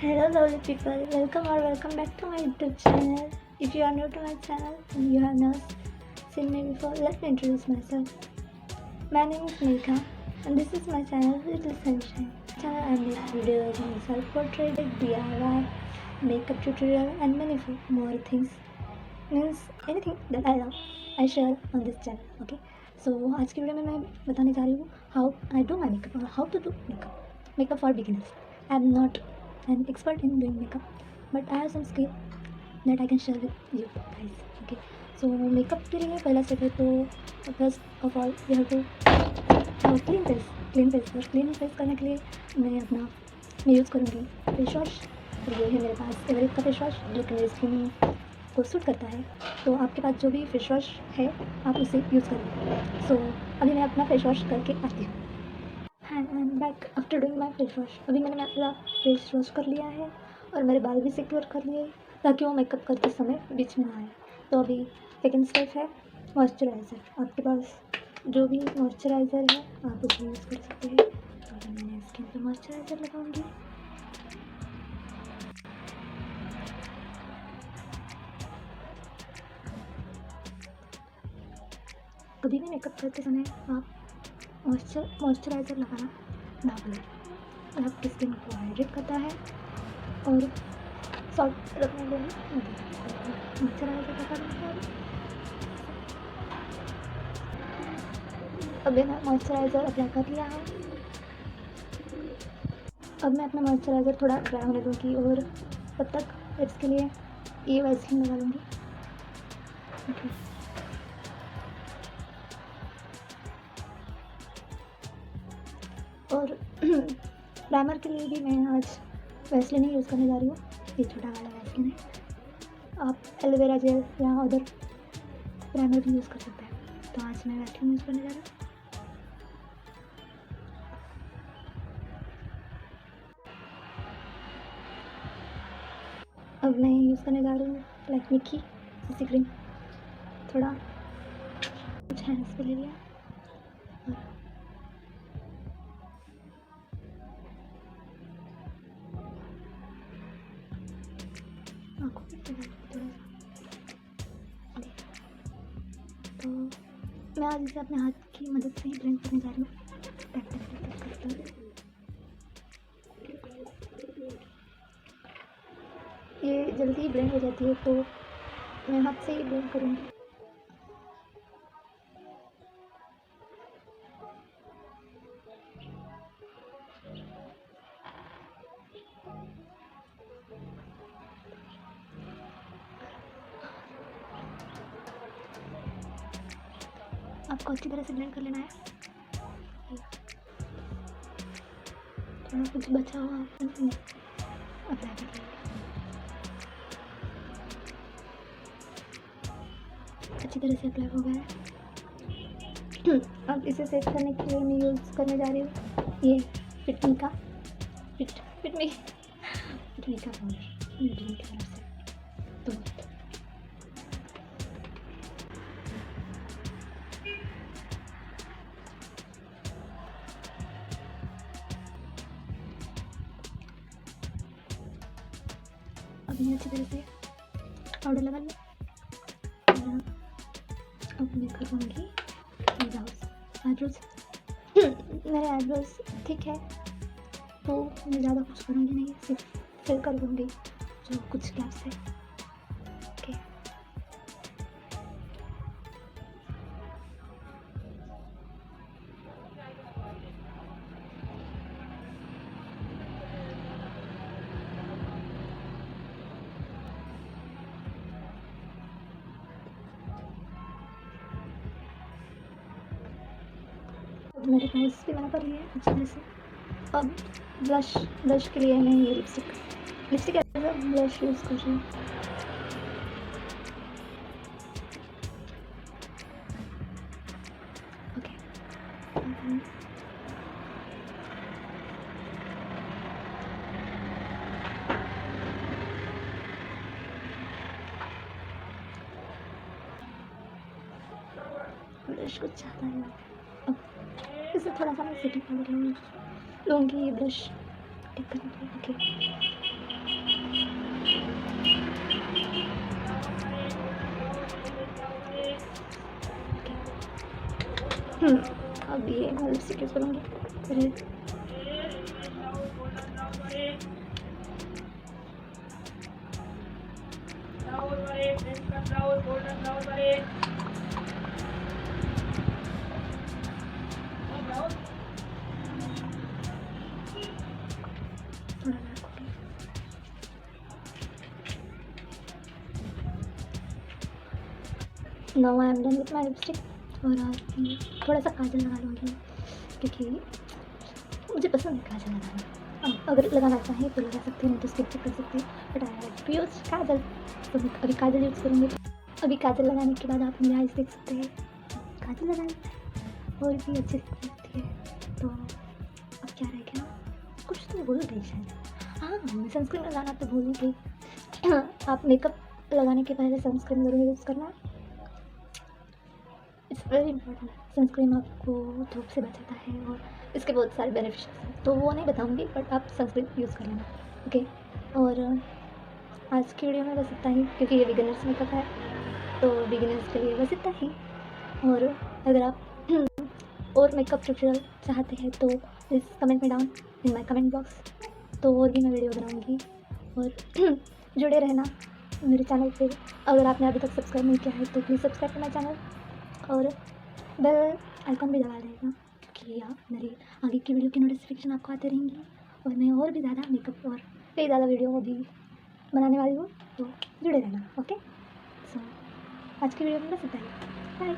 Hello lovely people, welcome back to my YouTube channel. If you are new to my channel and you have not seen me before, let me introduce myself. My name is Megha and this is my channel Little Sunshine. Channel I make videos on self-portrait, DIY, makeup tutorial and many more things. Means anything that I love, I share on this channel. Okay. So आज की video में मैं बताने जा रही हूँ how I do my makeup or how to do makeup for beginners. I am not an expert in doing makeup, but I have some skill that I can share with you guys. Okay. So makeup के लिए पहला step है तो first of all we have to have clean face. और clean face करने के लिए मैं यूज़ करूँगी फेस वॉश. ये है मेरे पास एवरेस्ट का फेस वॉश जो कि मेरी स्किन को सूट करता है. तो आपके पास जो भी फेस वॉश है आप उसे यूज़ करें. सो अभी मैं अपना फेस वॉश करके आती हूँ. I am back after doing my face wash. अभी मैंने अपना फेस वॉश कर लिया है और मेरे बाल भी सिक्योर कर लिए ताकि वो मेकअप करते समय बीच में ना आए. तो अभी सेकेंड स्टेप है मॉइस्चराइज़र. आपके पास जो भी मॉइस्चराइज़र है आप उसे यूज़ कर सकते हैं. तो अभी मैंने स्किन पर मॉइस्चराइज़र लगाऊंगी. कभी भी मेकअप करते समय आप मॉइस्चराइज़र लगाना ना भूलें. आपकी स्किन को हाइड्रेट करता है और सॉफ्ट रखने में मॉइस्चराइज़र लगाना है. अब मैंने मॉइस्चराइज़र अप्लाई कर लिया है. अब मैं अपना मॉइस्चराइज़र थोड़ा ड्राई होने दूँगी और तब तक इसके लिए ये वैसलीन लगा लूँगी. ओके. और प्राइमर के लिए भी मैं आज वैसलीन ही यूज़ करने जा रही हूँ. ये छोटा वाला वैसलीन है. आप एलोवेरा जेल या अदर प्राइमर भी यूज़ कर सकते हैं. तो आज मैं वैसलीन यूज़ करने जा रही हूँ. अब मैं यूज़ करने जा रही हूँ लैक्मे की सीसी क्रीम. थोड़ा कुछ हैंड्स पे ले लिया और आँखों पे थोड़ा सा. तो मैं आज इसे अपने हाथ की मदद से ही ब्लेंड करने जा रही हूँ. टैप टैप टैप टैप करते हुए ये जल्दी ही ब्लेंड हो जाती है तो मैं हाथ से ही ब्लेंड करूँगी. आपको अच्छी तरह से ब्लेंड कर लेना है. थोड़ा कुछ बचा हुआ अप्लाई कर लेंगे. अच्छी तरह से अप्लाई हो गया है. अब इसे सेट करने के लिए मैं यूज़ करने जा रही हूँ ये फिटमी का पाउडर ग्रीन कलर से. तो अब मैं अच्छी तरह से पाउडर लगा लिया. अब मैं करूँगी आईब्रोज. मेरे आईब्रोज ठीक है तो मैं ज़्यादा कुछ करूँगी नहीं, सिर्फ फिल कर दूँगी जो कुछ गैप्स है. ओके. मेरे पास भी मैंने कर लिया है अच्छी तरह से. अब ब्लश के लिए मैं ये lipstick as a blush use कर रही हूँ. ओके. ब्लश कुछ ज़्यादा है. अब इसे थोड़ा सा मैं सेटिंग पाउडर लूँगी ये ब्रश ठीक करने के लिए. ओके. अब ये मैं लिपस्टिक यूज़ करूँगी। फिर थोड़ा डार्क हो गया। Now I am done with my lipstick. और थोड़ा सा काजल लगा लूँगी क्योंकि मुझे पसंद है काजल लगाना। अगर लगाना चाहें तो लगा सकते हैं, नहीं तो स्किप भी कर सकते हैं, but I have to use kajal, तो मैं अभी काजल यूज़ करूँगी। अभी काजल लगाने के बाद आप मेरे आइज़ देख सकते हैं। काजल लगाने और भी अच्छी लगती है। तो अब क्या रह गया, कुछ तो भूल गई शायद। हाँ, मैं सनस्क्रीन लगाना तो भूल ही गई। आप मेकअप लगाने के पहले सनस्क्रीन ज़रूर यूज़ करना। It's very important. सनस्क्रीन आपको धूप से बचाता है और इसके बहुत सारे बेनिफिट्स हैं, तो वो नहीं बताऊँगी, बट आप सनस्क्रीन यूज़ कर लेना, ओके। और आज की वीडियो में बस इतना ही, क्योंकि ये बिगिनर्स मेकअप है, तो बिगिनर्स के लिए बस इतना ही। और अगर आप और मेकअप ट्यूटोरियल चाहते हैं तो प्लीज़ कमेंट में down in my comment box, तो और भी मैं वीडियो बनाऊँगी। और जुड़े रहना मेरे चैनल पे। अगर आपने अभी तक सब्सक्राइब नहीं किया है तो please subscribe to my channel और बेल आइकन भी दबा देना, क्योंकि मेरी आगे की वीडियो की नोटिफिकेशन आपको आते रहेंगी। और मैं और भी ज़्यादा मेकअप और कई ज़्यादा वीडियो अभी बनाने वाली हूँ, तो जुड़े रहना, ओके। सो आज की वीडियो में बस इतना ही। बाय।